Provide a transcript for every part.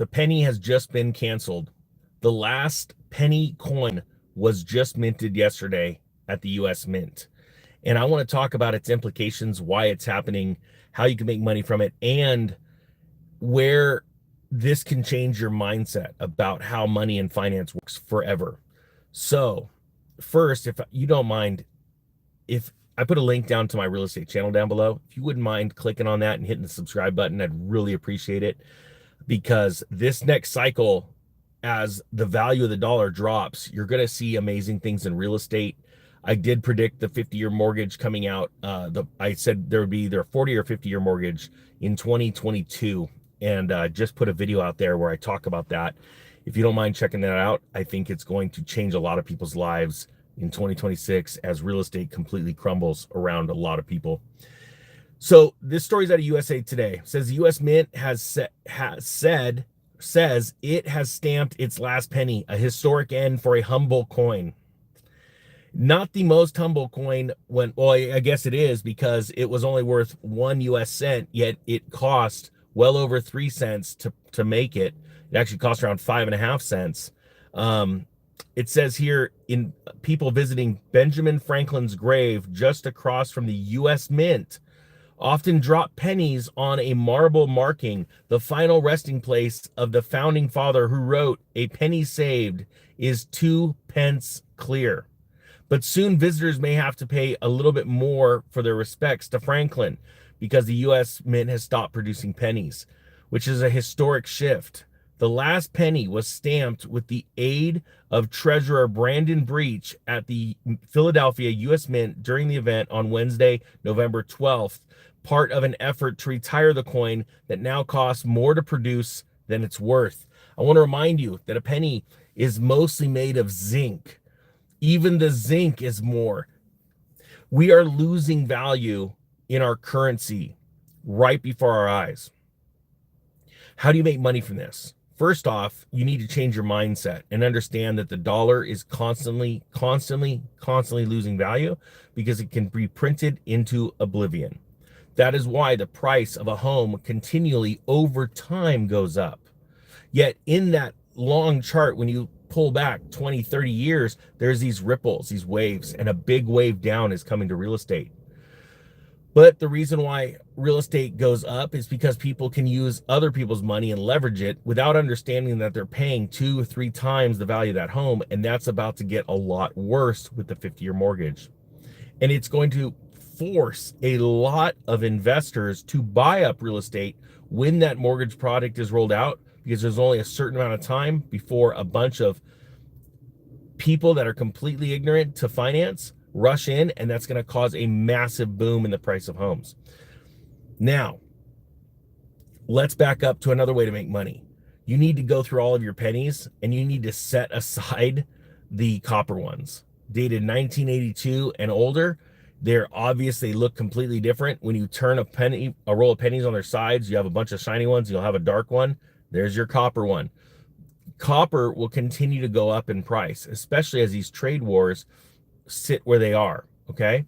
The penny has just been canceled. The last penny coin was just minted yesterday at the US Mint. And I want to talk about its implications, why it's happening, how you can make money from it, and where this can change your mindset about how money and finance works forever. So, first, if you don't mind, if I put a link down to my real estate channel down below, if you wouldn't mind clicking on that and hitting the subscribe button, I'd really appreciate it, because this next cycle, as the value of the dollar drops, you're going to see amazing things in real estate. I did predict the 50-year mortgage coming out. I said there would be either a 40 or 50-year mortgage in 2022, and just put a video out there where I talk about that. If you don't mind checking that out, I think it's going to change a lot of people's lives in 2026 as real estate completely crumbles around a lot of people. So this story's out of USA Today. It says the US Mint says it has stamped its last penny, a historic end for a humble coin. Not the most humble coin well, I guess it is, because it was only worth 1 US cent, yet it cost well over 3 cents to make it. It actually cost around 5.5 cents. It says here, in people visiting Benjamin Franklin's grave just across from the US Mint often drop pennies on a marble marking the final resting place of the founding father who wrote, "A penny saved is 2 pence clear." But soon visitors may have to pay a little bit more for their respects to Franklin, because the US Mint has stopped producing pennies, which is a historic shift. The last penny was stamped with the aid of Treasurer Brandon Breach at the Philadelphia US Mint during the event on Wednesday, November 12th, part of an effort to retire the coin that now costs more to produce than it's worth. I want to remind you that a penny is mostly made of zinc. Even the zinc is more. We are losing value in our currency right before our eyes. How do you make money from this? First off, you need to change your mindset and understand that the dollar is constantly losing value, because it can be printed into oblivion. That is why the price of a home continually over time goes up. Yet in that long chart, when you pull back 20, 30 years, there's these ripples, these waves, and a big wave down is coming to real estate. But the reason why real estate goes up is because people can use other people's money and leverage it without understanding that they're paying 2 or 3 times the value of that home. And that's about to get a lot worse with the 50-year mortgage. And it's going to force a lot of investors to buy up real estate when that mortgage product is rolled out, because there's only a certain amount of time before a bunch of people that are completely ignorant to finance rush in, and that's going to cause a massive boom in the price of homes. Now, let's back up to another way to make money. You need to go through all of your pennies, and you need to set aside the copper ones, dated 1982 and older. They're obvious, they look completely different. When you turn a roll of pennies on their sides, you have a bunch of shiny ones, you'll have a dark one. There's your copper one. Copper will continue to go up in price, especially as these trade wars sit where they are, okay?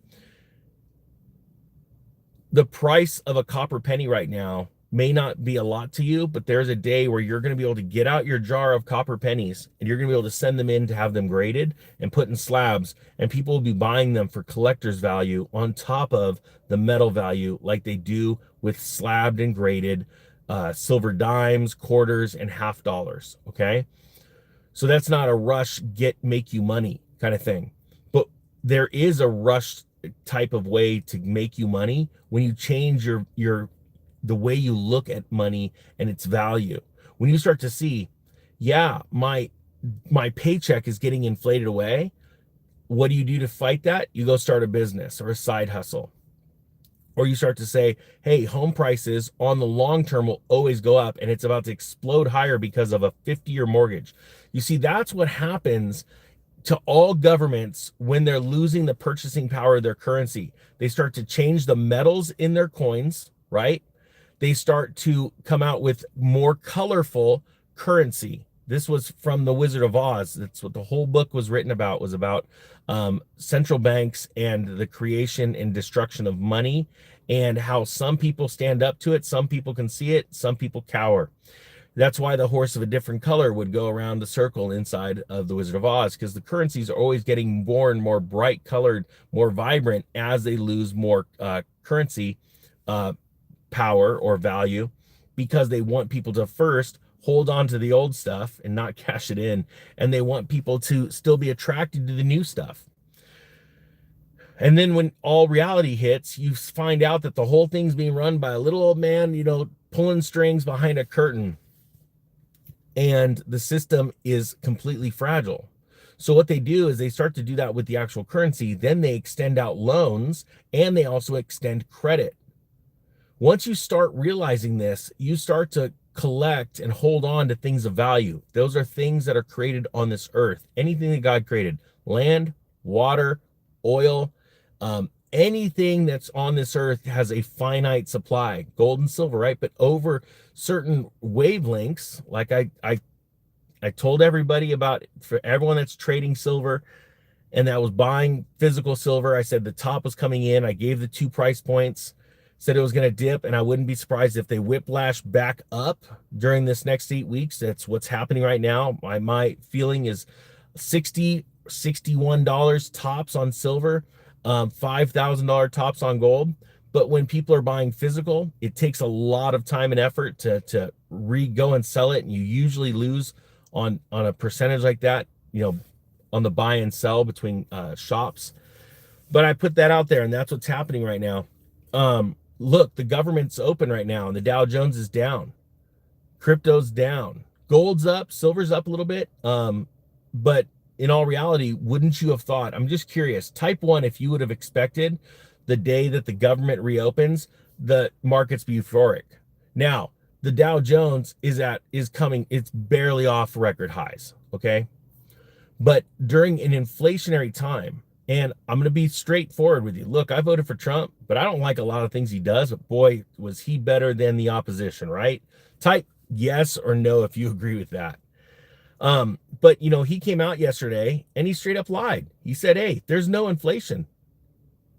The price of a copper penny right now may not be a lot to you, but there's a day where you're going to be able to get out your jar of copper pennies, and you're going to be able to send them in to have them graded and put in slabs, and people will be buying them for collector's value on top of the metal value, like they do with slabbed and graded silver dimes, quarters, and half dollars, okay? So that's not a rush, make you money kind of thing. But there is a rush type of way to make you money when you change the way you look at money and its value. When you start to see, yeah, my paycheck is getting inflated away, what do you do to fight that? You go start a business or a side hustle. Or you start to say, hey, home prices on the long term will always go up, and it's about to explode higher because of a 50-year mortgage. You see, that's what happens to all governments when they're losing the purchasing power of their currency. They start to change the metals in their coins, right? They start to come out with more colorful currency. This was from The Wizard of Oz. That's what the whole book was written about, was about central banks and the creation and destruction of money, and how some people stand up to it, some people can see it, some people cower. That's why the horse of a different color would go around the circle inside of the Wizard of Oz, because the currencies are always getting more and more bright colored, more vibrant as they lose more currency uh, power or value, because they want people to first hold on to the old stuff and not cash it in, and they want people to still be attracted to the new stuff. And then when all reality hits, you find out that the whole thing's being run by a little old man, pulling strings behind a curtain, and the system is completely fragile. So what they do is they start to do that with the actual currency. Then they extend out loans, and they also extend credit. Once you start realizing this, you start to collect and hold on to things of value. Those are things that are created on this earth. Anything that God created, land, water, oil, anything that's on this earth has a finite supply, gold and silver, right? But over certain wavelengths, like I told everybody about, for everyone that's trading silver and that was buying physical silver, I said the top was coming in. I gave the 2 price points, said it was going to dip, and I wouldn't be surprised if they whiplash back up during this next 8 weeks. That's what's happening right now. My feeling is $61 tops on silver, $5,000 tops on gold. But when people are buying physical, it takes a lot of time and effort to go and sell it, and you usually lose on a percentage like that, on the buy and sell between shops. But I put that out there, and that's what's happening right now. Look, the government's open right now, and the Dow Jones is down, crypto's down, gold's up, silver's up a little bit. But in all reality, wouldn't you have thought, I'm just curious, type 1, if you would have expected the day that the government reopens, the markets be euphoric. Now, the Dow Jones is coming, it's barely off record highs, okay? But during an inflationary time, and I'm going to be straightforward with you. Look, I voted for Trump, but I don't like a lot of things he does, but boy, was he better than the opposition, right? Type yes or no if you agree with that. But he came out yesterday and he straight up lied. He said, hey, there's no inflation.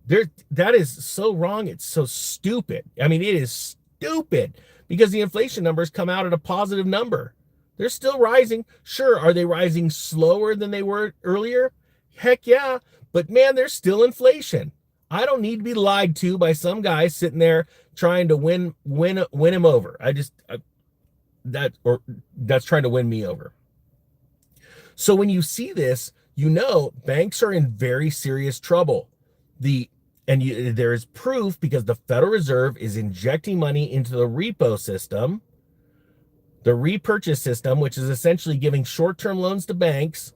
That is so wrong. It's so stupid. I mean, it is stupid, because the inflation numbers come out at a positive number. They're still rising. Sure. Are they rising slower than they were earlier? Heck yeah. But man, there's still inflation. I don't need to be lied to by some guy sitting there trying to win him over. That's trying to win me over. So when you see this, banks are in very serious trouble. There is proof, because the Federal Reserve is injecting money into the repo system, the repurchase system, which is essentially giving short-term loans to banks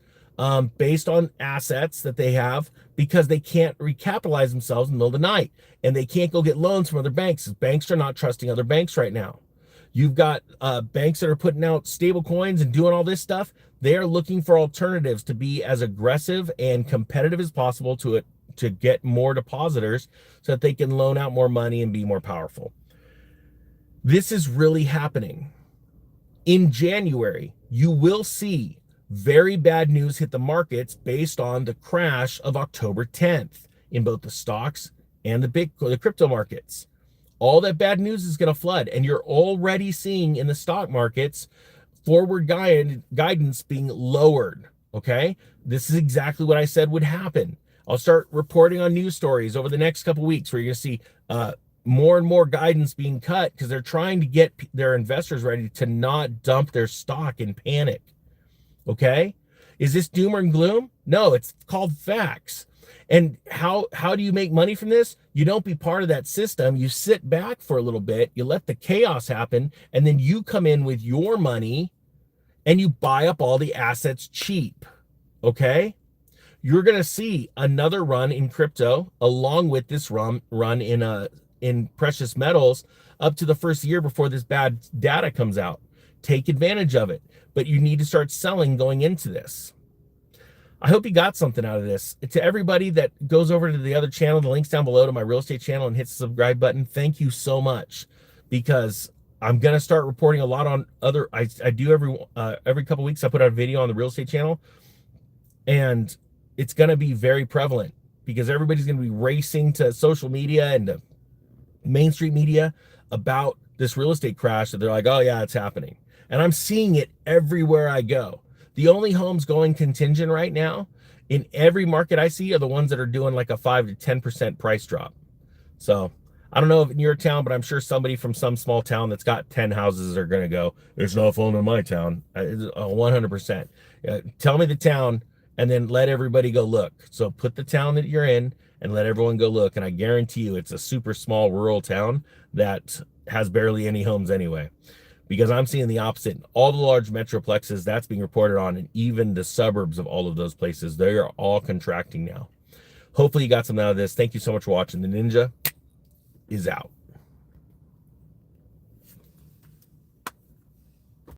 based on assets that they have, because they can't recapitalize themselves in the middle of the night, and they can't go get loans from other banks. Banks are not trusting other banks right now. You've got banks that are putting out stable coins and doing all this stuff. They are looking for alternatives to be as aggressive and competitive as possible to get more depositors, so that they can loan out more money and be more powerful. This is really happening. In January, you will see very bad news hit the markets based on the crash of October 10th in both the stocks and the crypto markets. All that bad news is going to flood, and you're already seeing in the stock markets forward guidance being lowered, okay? This is exactly what I said would happen. I'll start reporting on news stories over the next couple of weeks where you're going to see more and more guidance being cut, because they're trying to get their investors ready to not dump their stock in panic, okay? Is this doom and gloom? No, it's called facts. And how do you make money from this? You don't be part of that system. You sit back for a little bit, you let the chaos happen, and then you come in with your money and you buy up all the assets cheap, okay? You're going to see another run in crypto along with this run in precious metals up to the first year before this bad data comes out. Take advantage of it, but you need to start selling going into this. I hope you got something out of this. To everybody that goes over to the other channel, the link's down below to my real estate channel, and hits the subscribe button. Thank you so much, because I'm going to start reporting a lot on other, I do every couple weeks, I put out a video on the real estate channel, and it's going to be very prevalent, because everybody's going to be racing to social media and to mainstream media about this real estate crash, that they're like, oh yeah, it's happening. And I'm seeing it everywhere I go. The only homes going contingent right now in every market I see are the ones that are doing like a 5 to 10% price drop. So I don't know if in your town, but I'm sure somebody from some small town that's got 10 houses are going to go, there's no phone in my town. 100%. Tell me the town and then let everybody go look. So put the town that you're in and let everyone go look. And I guarantee you it's a super small rural town that has barely any homes anyway. Because I'm seeing the opposite. All the large metroplexes, that's being reported on, and even the suburbs of all of those places, they are all contracting now. Hopefully you got something out of this. Thank you so much for watching. The Ninja is out.